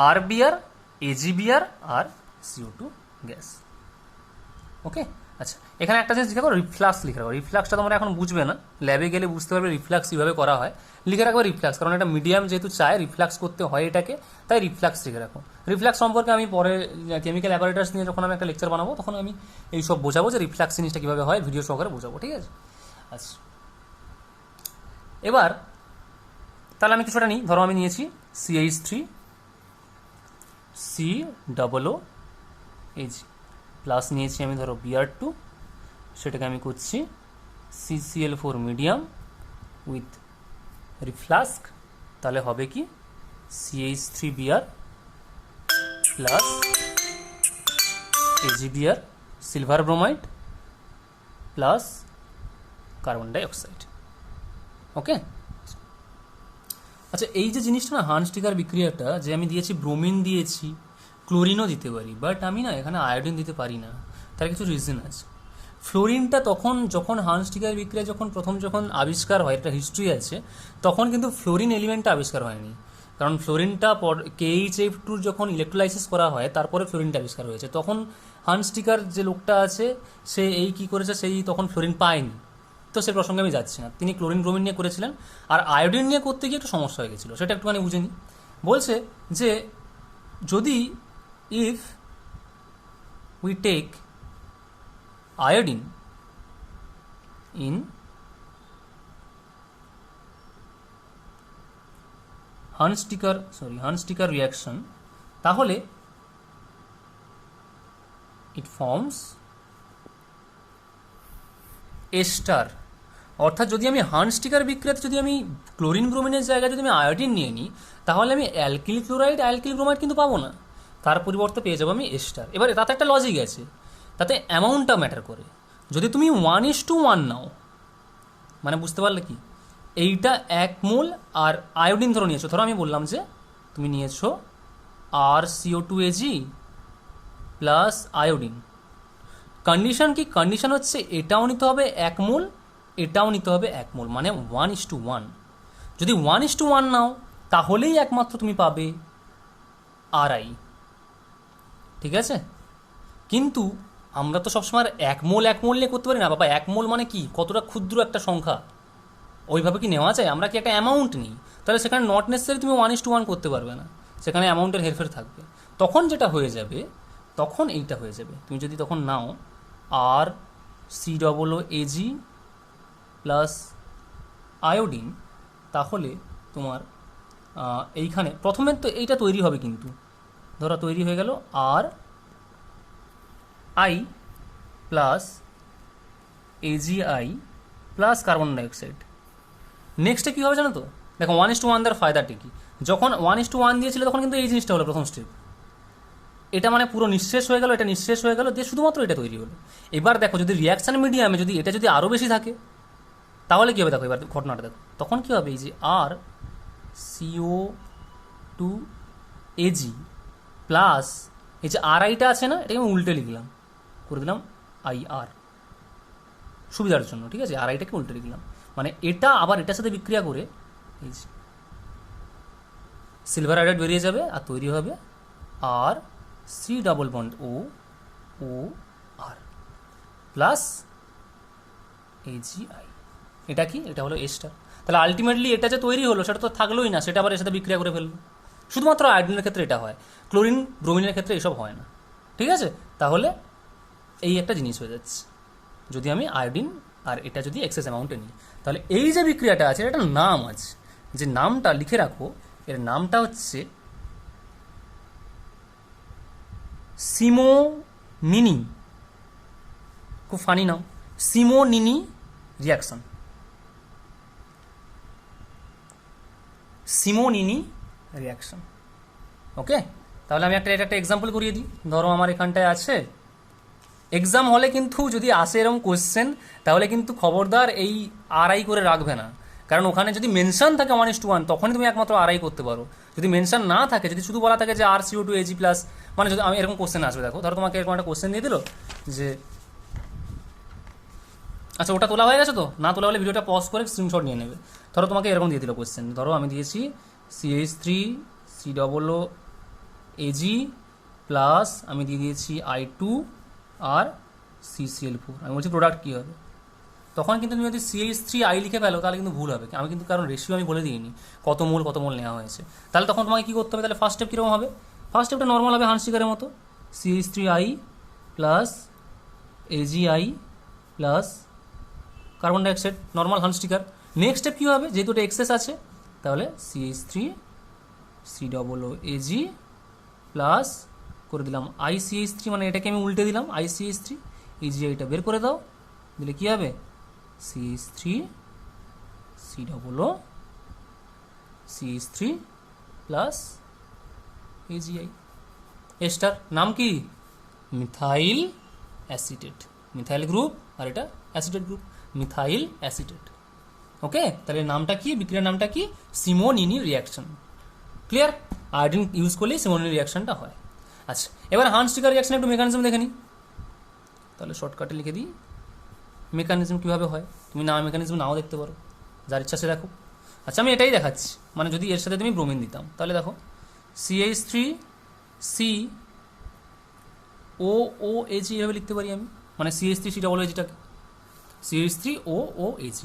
আর বিয়ার, এজি বিয়ার আর CO2 গ্যাস। ওকে, আচ্ছা, এখানে একটা জিনিস লিখে রাখো, রিফ্লাক্স লিখে রাখো। রিফ্লাক্সটা তোমরা এখন বুঝবে না, ল্যাবে গেলে বুঝতে পারবে রিফ্লাক্স কীভাবে করা হয়। লিখে রাখবে রিফ্লাক্স, কারণ এটা মিডিয়াম যেহেতু চায় রিফ্লাক্স করতে হয় এটাকে, তাই রিফ্লাক্স লিখে রাখো। রিফ্লাক্স সম্পর্কে আমি পরে কেমিক্যাল অ্যাপারেটাস নিয়ে যখন আমি একটা লেকচার বানাবো তখন আমি এইসব বোঝাবো যে রিফ্লাক্স জিনিসটা কীভাবে হয়, ভিডিও সহকারে বোঝাবো, ঠিক আছে? আচ্ছা, এবার তাহলে আমি কিছুটা নিই, ধরো আমি নিয়েছি CH3COOH প্লাস নিয়েছি আমি ধরো Br2, সেটাকে আমি করছি CCl4 মিডিয়াম উইথ রিফ্লাস্ক, তাহলে হবে কি CH3Br plus AgBr silver bromide plus carbon dioxide. Okay, আচ্ছা, এই যে জিনিসটা না হার্নস্টিকার বিক্রিয়াটা, যে আমি দিয়েছি ব্রোমিন দিয়েছি, ক্লোরিনও দিতে পারি, বাট আমি না এখানে আয়োডিন দিতে পারি না, তার কিছু রিজন আছে। ফ্লোরিনটা যখন হার্নস্টিকার বিক্রিয়া যখন আবিষ্কার হয়, একটা হিস্ট্রি আছে, তখন কিন্তু ফ্লোরিন এলিমেন্টটা আবিষ্কার হয়নি, কারণ ফ্লোরিনটা KHF2 যখন ইলেকট্রোলাইসিস করা হয় তারপরে ফ্লোরিনটা আবিষ্কার হয়েছে। তখন হার্নস্টিকার যে লোকটা আছে সে কী করেছে, সেই তখন ফ্লোরিন পায়নি, তো সে প্রসঙ্গে আমি যাচ্ছি না। তিনি ক্লোরিন ব্রোমিন নিয়ে করেছিলেন, আর আয়োডিন নিয়ে করতে গিয়ে একটু সমস্যা হয়ে গেছিলো, সেটা একটুখানি বুঝে নিই। বলছে যে যদি if we take iodine in Hunsdiecker reaction, তাহলে ইট ফর্মস এস্টার। অর্থাৎ যদি আমি হানস্টিকার বিক্রিয়াতে যদি আমি ক্লোরিন ব্রোমিনের জায়গায় যদি আমি আয়োডিন নিয়ে নিই, তাহলে আমি অ্যালকিল ক্লোরাইড অ্যালকিল ব্রোমাইড কিন্তু পাবো না, তার পরিবর্তে পেয়ে যাবো আমি এস্টার। এবারে তাতে একটা লজিক আছে, তাতে অ্যামাউন্টটা ম্যাটার করে। যদি তুমি 1:1 নাও, মানে বুঝতে পারলে কি, এইটা 1 মোল আর আয়োডিন ধরো নিয়েছো, ধরো আমি বললাম যে তুমি নিয়েছো RCO2Ag প্লাস আয়োডিন। কন্ডিশন কি? কন্ডিশন হচ্ছে এটাও নিতে হবে 1 মোল, এটাও নিতে হবে 1 মোল, মানে 1:1। যদি 1:1 নাও তাহলেই একমাত্র তুমি পাবে RI, ঠিক আছে? কিন্তু আমরা তো সবসময় 1 মোল নিয়ে করতে পারি না বাবা। 1 মোল মানে কি, কতটা ক্ষুদ্র একটা সংখ্যা, ওইভাবে কি নেওয়া যায়? আমরা কি একটা অ্যামাউন্ট নিই, তাহলে সেখানে নট নেসেসারি তুমি 1:1 করতে পারবে না, সেখানে অ্যামাউন্টের হেরফের থাকবে। তখন যেটা হয়ে যাবে, তখন এইটা হয়ে যাবে। তুমি যদি তখন নাও RCOOAg প্লাস আয়োডিন, তাহলে তোমার এইখানে প্রথমে তো এইটা তৈরি হবে, কিন্তু ধরো তৈরি হয়ে গেল RI plus AgI plus carbon dioxide. নেক্সটে কী হবে জানো তো? দেখো 1:1 দেওয়ার ফায়দাটি কি? যখন 1:1 দিয়েছিল তখন কিন্তু এই জিনিসটা হলো প্রথম স্টেপ। এটা মানে পুরো নিঃশেষ হয়ে গেল, এটা নিঃশেষ হয়ে গেল, দিয়ে শুধুমাত্র এটা তৈরি হলো। এবার দেখো যদি রিয়াকশান মিডিয়ামে যদি এটা যদি আরও বেশি থাকে, তাহলে কী হবে? দেখো এবার ঘটনাটা দেখো, তখন কী হবে? এই যে RCO2Ag প্লাস এই যে RIটা আছে না, এটাকে আমি উল্টে লিখলাম, করে দিলাম IR সুবিধার জন্য, ঠিক আছে? RIটাকে উল্টে লিখলাম, মানে এটা আবার এটার সাথে বিক্রিয়া করে এই যে সিলভার আয়োডাইড বেরিয়ে যাবে আর তৈরি হবে RC⋅OOR প্লাস AgI। এটা কি? এটা হলো এস্টার। তাহলে আলটিমেটলি এটা যে তৈরি হলো সেটা তো থাকলোই না, সেটা আবার এর সাথে বিক্রিয়া করে ফেললো। শুধুমাত্র আয়োডিনের ক্ষেত্রে এটা হয়, ক্লোরিন ব্রোমিনের ক্ষেত্রে এসব হয় না, ঠিক আছে? তাহলে এই একটা জিনিস হয়ে যাচ্ছে যদি আমি আয়োডিন আর এটা যদি এক্সেস অ্যামাউন্টে নিই। তাহলে এই যে বিক্রিয়াটা আছে এটা নাম আছে, যে নামটা লিখে রাখো, এর নামটা হচ্ছে সিমোনিনি। খুব ফানি নাম, সিমোনিনি রিয়াকশন, সিমোনিনি রিয়াকশন। ওকে, তাহলে আমি এটা একটা এক্সাম্পল করিয়ে দিই। ধরো আমার এখানটায় আছে, এক্সাম হলে কিন্তু যদি আসে এরকম কোশ্চেন, তাহলে কিন্তু খবরদার এই RI করে রাখবে না, কারণ ওখানে যদি মেনশন থাকে 1:1 তখনই তুমি একমাত্র RI করতে পারো। যদি মেনশন না থাকে, যদি শুধু বলা থাকে যে RCO2Ag প্লাস, মানে যদি আমি এরকম কোশ্চেন আসবে, দেখো ধরো তোমাকে এরকম একটা কোশ্চেন দিয়ে দিল যে, আচ্ছা ওটা তোলা হয়ে গেছে তো, না তোলা হলে ভিডিওটা পজ করে স্ক্রিনশট নিয়ে নেবে। ধরো তোমাকে এরকম দিয়ে দিল কোশ্চেন, ধরো আমি দিয়েছি CH3COOAg প্লাস আমি দিয়ে দিয়েছি I2 আর CCl4। আমি বলছি প্রোডাক্ট কী হবে, তখন কিন্তু তুমি যদি CH3I লিখে ফেলো তাহলে কিন্তু ভুল হবে। আমি কিন্তু কারণ রেশিও আমি বলে দিইনি কত মোল নেওয়া হয়েছে। তাহলে তখন তোমাকে কী করতে হবে? তাহলে ফার্স্ট স্টেপ কীরকম হবে? ফার্স্ট স্টেপটা নর্মাল হবে হানস্টিকারের মতো, CH3I plus AgI plus carbon dioxide, normal Hunsdiecker. Next step কী হবে? যেহেতু এটা এক্সেস আছে, তাহলে CH3COOAg প্লাস করে দিলাম ICH3, মানে এটাকে আমি উল্টে দিলাম ICH3, AgIটা বের করে দাও, দিলে কী হবে? CH3 plus AgI। এস্টার নাম কি? মিথাইল অ্যাসিটেট, মিথাইল গ্রুপ, আর এটা অ্যাসিটেট গ্রুপ, মিথাইল অ্যাসিটেট। ওকে, তাহলে নামটা কি? বিক্রিয়ার নামটা কি? সিমোনিনি রিয়াকশন। ক্লিয়ার? আয়োডিন ইউজ করলেই সিমোনিনি রিয়াকশনটা হয়। আচ্ছা, এবার হানস্টিকার রিয়াকশন একটু মেকানিজম দেখে নিই। তাহলে শর্টকাটে লিখে দিই মেকানিজম কীভাবে হয়। তুমি মেকানিজম নাও দেখতে পারো, যার ইচ্ছা সে দেখো। আচ্ছা, আমি এটাই দেখাচ্ছি, মানে যদি এর সাথে তুমি ব্রোমিন দিতাম, তাহলে দেখো CH3COOAg এভাবে লিখতে পারি আমি, মানে CH3COOAgটাকে CH3OOAg।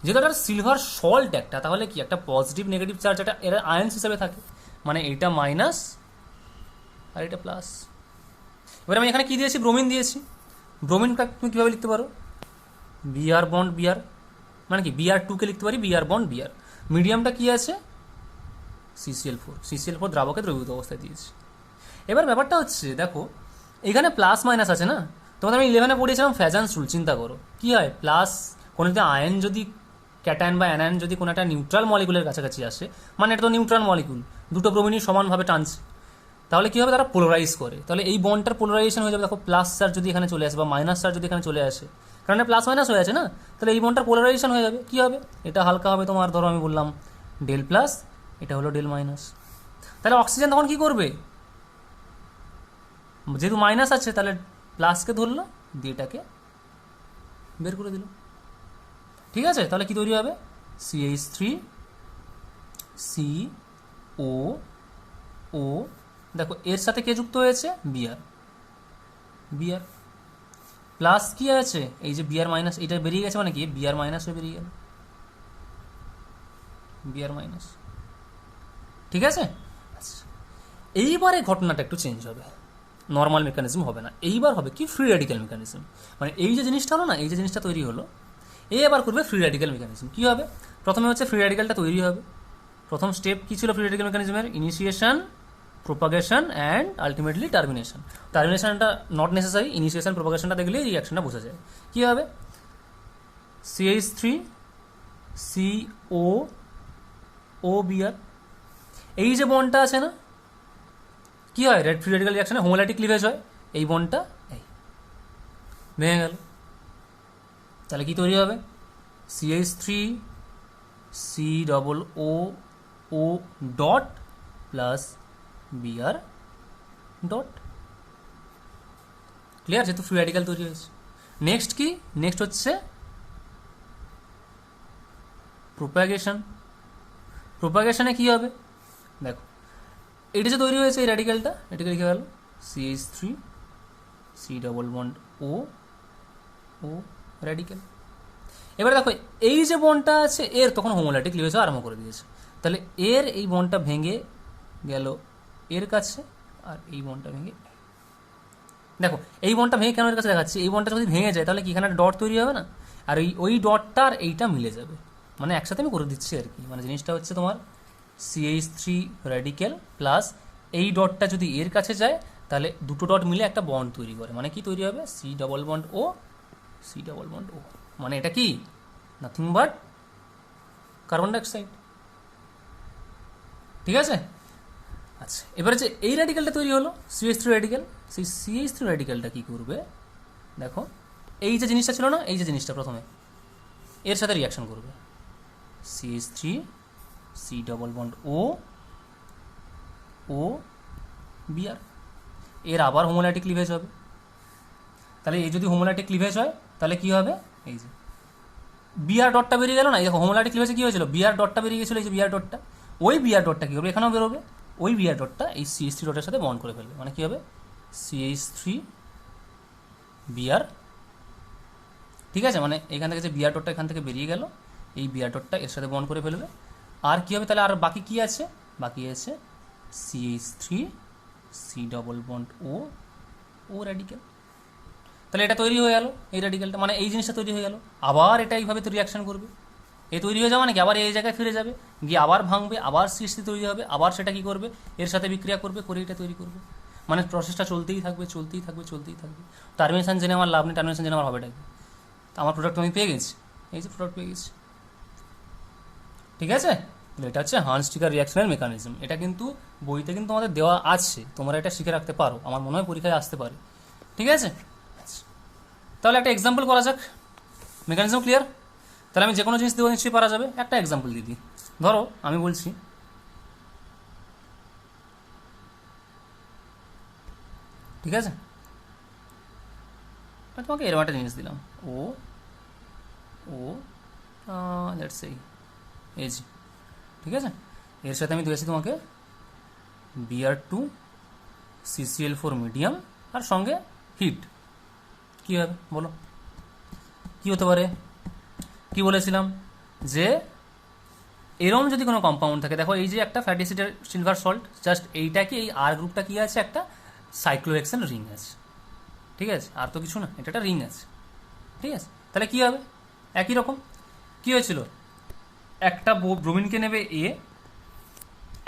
যেহেতু একটা সিলভার সল্ট একটা, তাহলে কি একটা পজিটিভ নেগেটিভ চার্জ একটা এর আয়ন্স হিসাবে থাকে, মানে এইটা মাইনাস আর এটা প্লাস। এবার আমি এখানে কী দিয়েছি, ব্রোমিন দিয়েছি। ব্রোমিনটা তুমি কীভাবে লিখতে পারো, বিআর বন্ড বিআর, মানে কি Br2কে লিখতে পারি বিআর বন্ড বিআর। মিডিয়ামটা কী আছে, CCl4 দ্রাবকে দ্রবীভূত অবস্থায় দিয়েছি। এবার ব্যাপারটা হচ্ছে দেখো এখানে প্লাস মাইনাস আছে না, তোমাদের আমি 11-এ পড়িয়েছিলাম ফ্যাজান্স রুল। চিন্তা করো কী হয়, প্লাস কোনো যদি আয়ন যদি ক্যাটায়ন বা অ্যানায়ন যদি কোনো একটা নিউট্রাল মলিকুলের কাছাকাছি আসে, মানে এটা তো নিউট্রাল মলিকুল, দুটো ব্রোমিনই সমানভাবে টানছে, তাহলে কী হবে, তারা পোলারাইজ করে। তাহলে এই বন্ডটার পোলারাইজেশন হয়ে যাবে। দেখো প্লাস চার্জ যদি এখানে চলে আসে বা মাইনাস চার্জ যদি এখানে চলে আসে, কারণ প্লাস মাইনাস হয়ে আছে না, তাহলে এই বন্ডটার পোলারাইজেশন হয়ে যাবে। কী হবে, এটা হালকা হবে তোমার, ধরো আমি বললাম ডেল প্লাস, এটা হলো ডেল মাইনাস। তাহলে অক্সিজেন তখন কী করবে, যেহেতু মাইনাস আছে তাহলে প্লাসকে ধরলো দিয়ে এটাকে বের করে দিল। ঠিক আছে, তাহলে কি তৈরি হবে, CH3 CO, দেখো এর সাথে কে যুক্ত হয়েছে, বিআর প্লাস কি আছে, এই যে বিআর মাইনাস, এটা বেরিয়ে গেছে, মানে কি বিআর মাইনাস হয়ে বেরিয়ে গেল, বিআর মাইনাস। ঠিক আছে, আচ্ছা এইবারে ঘটনাটা একটু চেঞ্জ হবে, নর্মাল মেকানিজম হবে না, এইবার হবে কি ফ্রি র্যাডিক্যাল মেকানিজম। মানে এই যে জিনিসটা হলো না, এই যে জিনিসটা তৈরি হলো, এই আবার করবে ফ্রি র্যাডিক্যাল মেকানিজম। কী হবে, প্রথমে হচ্ছে ফ্রি র্যাডিক্যালটা তৈরি হবে। প্রথম স্টেপ কী ছিল ফ্রি র্যাডিক্যাল মেকানিজমের, initiation, propagation and ultimately termination. টার্মিনেশনটা নট নেসেসারি, ইনিশিয়েশন প্রোপাগেশনটা দেখলেই রিয়াকশনটা বোঝা যায়। কী হবে, CH3 CO বিআর, এই যে বন্ডটা আছে না, কী হয়, ফ্রি র্যাডিক্যাল রিয়াকশনে হোমোলাইটিক ক্লিভেজ হয়, এই বন্ডটা এই ভেঙে গেল। তাহলে কি তৈরি হবে, CH3 COO dot plus BR dot. Clear, যেহেতু ফ্রি র্যাডিক্যাল তৈরি হয়েছে। নেক্সট কি, নেক্সট হচ্ছে প্রোপাগেশন। প্রোপাগেশনে কী হবে, দেখো এটা যে তৈরি হয়েছে এই র্যাডিক্যালটা, এটাকে লিখে গেল CH3 C O র্যাডিক্যাল। এবার দেখো এই যে বন্ডটা আছে এর তখন হোমোলাইটিক ক্লিভেজ আরম্ভ করে দিয়েছে, তাহলে এর এই বন্ডটা ভেঙে গেল এর কাছে, আর এই বন্ডটা ভেঙে, দেখো এই বন্ডটা ভেঙে কেন এর কাছে দেখাচ্ছি, এই বন্ডটা যদি ভেঙে যায় তাহলে কি এখানে ডট তৈরি হবে না, আর ওই ডটটা আর এইটা মিলে যাবে, মানে একসাথে আমি করে দিচ্ছি আর কি। মানে জিনিসটা হচ্ছে তোমার CH3 র্যাডিক্যাল প্লাস এই ডটটা যদি এর কাছে যায় তাহলে দুটো ডট মিলে একটা বন্ড তৈরি করে, মানে কি তৈরি হবে, C ডবল বন্ড O, মানে এটা কি নাথিং বাট কার্বন ডাইঅক্সাইড। ঠিক আছে, আচ্ছা এবারে যে এই র্যাডিক্যালটা তৈরি হলো CH3 র্যাডিক্যাল, সেই CH3 র্যাডিক্যালটা কী করবে, দেখো এই যে জিনিসটা ছিল না, এই যে জিনিসটা প্রথমে এর সাথে রিয়াকশন করবে, CH3 C double bond O BR, এর আবার হোমোলাইটিক ক্লিভেজ হবে। তাহলে এই যদি হোমোলাইটিক ক্লিভেজ হয় তাহলে কি হবে, এই যে বিআর ডটটা বেরিয়ে গেল না, এই দেখো হোমোলাইটিক ক্লিভেজে কী হয়েছিল, বিআর ডটটা বেরিয়ে গেছিলো, এই যে বিআর ডটটা, ওই বিআর ডটটা কী হবে, এখানেও বেরোবে, ওই বিআর ডটটা এই CH3 ডটের সাথে বন্ড করে ফেলবে, মানে কী হবে CH3 বিআর। ঠিক আছে, মানে এখান থেকে যে বিআর ডটটা এখান থেকে বেরিয়ে গেল, এই বিআর ডটটা এর সাথে বন্ড করে ফেলবে। আর কী হবে তাহলে, আর বাকি কী আছে, বাকি আছে CH3 C double bond O radical. তাহলে এটা তৈরি হয়ে গেল এই র্যাডিক্যালটা, মানে এই জিনিসটা তৈরি হয়ে গেল। আবার এটা এইভাবে তো রিয়াকশন করবে, এ তৈরি হয়ে যাওয়া মানে কি আবার এই জায়গায় ফিরে যাবে, গিয়ে আবার ভাঙবে, আবার সৃষ্টি তৈরি হবে, আবার সেটা কী করবে, এর সাথে বিক্রিয়া করবে, করে এটা তৈরি করবে, মানে প্রসেসটা চলতেই থাকবে। টার্মিনেশন জেনে আমার লাভ নেই, টার্মিনেশন জেনে আমার হবেটা কি, আমার প্রোডাক্ট আমি পেয়ে গেছি, এই যে প্রোডাক্ট পেয়ে গেছি। ঠিক আছে, এটা হচ্ছে হান্স-স্টিকার রিয়াকশনের মেকানিজম। এটা কিন্তু বইতে কিন্তু আমাদের দেওয়া আছে, তোমরা এটা শিখে রাখতে পারো, আমার মনে হয় পরীক্ষায় আসতে পারে। ঠিক আছে, তাহলে একটা এক্সাম্পল করা যাক, মেকানিজম ক্লিয়ার। তাহলে আমি যে কোনো জিনিস দেবো নিশ্চয়ই পারা যাবে, একটা এক্সাম্পল দিয়ে দিই। ধরো আমি বলছি ঠিক আছে, তোমাকে এরকম একটা জিনিস দিলাম, ও লেটস সে এজ, ঠিক আছে, এর সাথে আমি দিয়েছি তোমাকে Br2 CCl4 মিডিয়াম, আর সঙ্গে হিট। কী হবে বলো, কী হতে পারে, কি বলেছিলাম যে এরম যদি কোনো কম্পাউন্ড থাকে, দেখো এই যে একটা ফ্যাটি অ্যাসিডের সিলভার সল্ট, জাস্ট এইটা কি এই আর গ্রুপটা কী আছে, একটা সাইক্লোহেক্সেন রিং আছে, ঠিক আছে, আর তো কিছু না, এটা একটা রিং আছে, ঠিক আছে। তাহলে কী হবে, একই রকম কী হয়েছিল, একটা ব্রোমিনকে নেবে এ,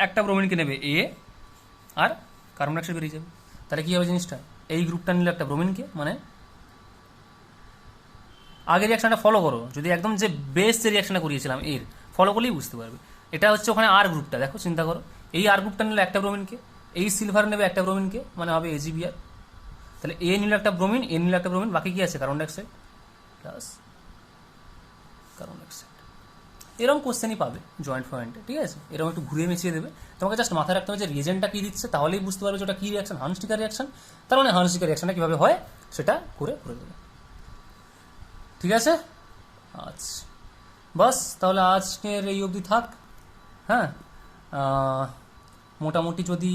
একটা ব্রোমিনকে নেবে এ, আর কার্বন ডাইঅক্সাইড বেরিয়ে যাবে। তাহলে কী হবে জিনিসটা, এই গ্রুপটা নিলে একটা ব্রোমিনকে, মানে আগের রিয়াকশনটা ফলো করো, যদি একদম যে বেস যে রিয়াকশনটা করিয়েছিলাম এর ফলো করলেই বুঝতে পারবে। এটা হচ্ছে ওখানে আর গ্রুপটা, দেখো চিন্তা করো, এই আর গ্রুপটা নিলে একটা ব্রোমিনকে, এই সিলভার নেবে একটা ব্রোমিনকে, মানে হবে এজিবিআর। তাহলে এ নিলে একটা ব্রোমিন, এ নিলে একটা ব্রোমিন, বাকি কি আছে carbon dioxide plus carbon dioxide. এরকম কোশ্চেনই পাবে জয়েন্ট পয়েন্টে, ঠিক আছে, এরকম একটু ঘুরিয়ে মিশিয়ে দেবে। তোমাকে জাস্ট মাথায় রাখতে হবে যে রিয়েজেন্টটা কী দিচ্ছে, তাহলেই বুঝতে পারবে যে ওটা কী রিয়াকশন, হার্নস্টিকার রিয়াকশন। তার মানে হার্নস্টিকার রিয়াকশনটা কীভাবে হয় সেটা করে দেবে, ঠিক আছে। আচ্ছা বাস, তাহলে আজকের এই অবধি থাক। হ্যাঁ, মোটামুটি যদি,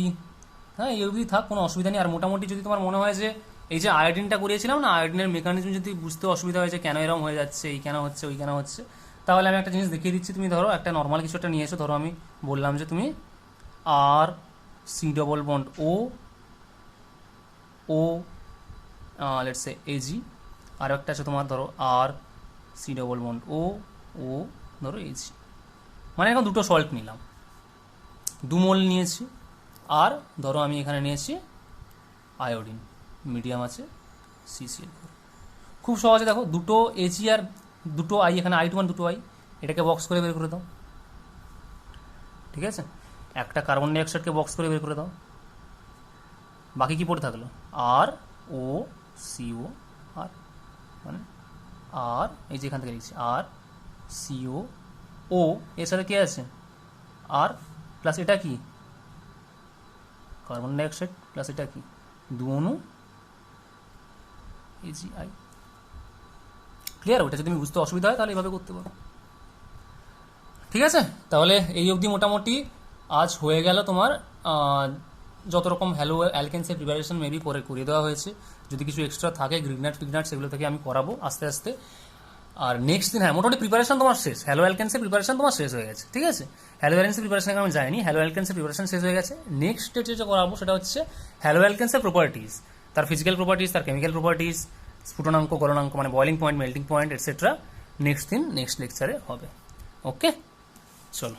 হ্যাঁ এই অবধি থাক, কোনো অসুবিধা নেই। আর মোটামুটি যদি তোমার মনে হয় যে এই যে আয়োডিনটা করিয়েছিলাম না, আয়োডিনের মেকানিজম যদি বুঝতে অসুবিধা হয় যে কেন এরকম হয়ে যাচ্ছে, এই কেন হচ্ছে, ওই কেন হচ্ছে, তাহলে আমি একটা জিনিস দেখিয়ে দিচ্ছি। তুমি ধরো একটা নর্মাল কিছু একটা নিয়ে এসো, ধরো আমি বললাম যে তুমি R C double bond O let's say AG, আর একটা আছে তোমার ধরো R C double bond O ধরো এজি, মানে এখন দুটো সল্ট নিলাম, 2 মোল নিয়েছি, আর ধরো আমি এখানে নিয়েছি আয়োডিন, মিডিয়াম আছে CCl4। খুব সহজে দেখো, দুটো এজি আর দুটো আই, এখানে I2 দুটো আই, এটাকে বক্স করে বের করে দাও, ঠিক আছে। একটা কার্বন ডাইঅক্সাইডকে বক্স করে বের করে দাও, বাকি কি পড়ে থাকলো, আর ও সিও আর, মানে আর এই যে এখান থেকে লিখছি আর সিও ও, এর সাথে কে আছে আর প্লাস এটা কি কার্বন ডাইঅক্সাইড, প্লাস এটা কি 2 অণু AgI। ক্লিয়ার? ওটা যদি তুমি বুঝতে অসুবিধা হয় তাহলে এইভাবে করতে পারো, ঠিক আছে। তাহলে এই অবধি মোটামুটি আজ হয়ে গেল তোমার যত রকম হ্যালো অ্যালকেন্সের প্রিপারেশন মেবি করিয়ে দেওয়া হয়েছে। যদি কিছু এক্সট্রা থাকে গ্রিগনাট ফিগনাট সেগুলো থেকে আমি করাবো আস্তে আস্তে। আর নেক্সট দিন, হ্যাঁ মোটামুটি প্রিপারেশন তোমার শেষ, হ্যালো অ্যালকেন্সের প্রিপারেশন তোমার শেষ হয়ে গেছে, ঠিক আছে। হ্যালো অ্যালকেন্সের প্রিপারেশন আমি যাইনি, হ্যালো অ্যালকেন্সের প্রিপারেশন শেষ হয়ে গেছে। নেক্সট স্টেজে যে করাবো সেটা হচ্ছে হ্যালো অ্যালকেন্সের প্রপার্টিজ, তার ফিজিক্যাল প্রপার্টিজ, তার কেমিক্যাল প্রপার্টিজ, স্ফুটনাঙ্ক, গলনাঙ্ক, মানে boiling point, melting point etcetera. Next লেকচারে হবে। ওকে, চলো।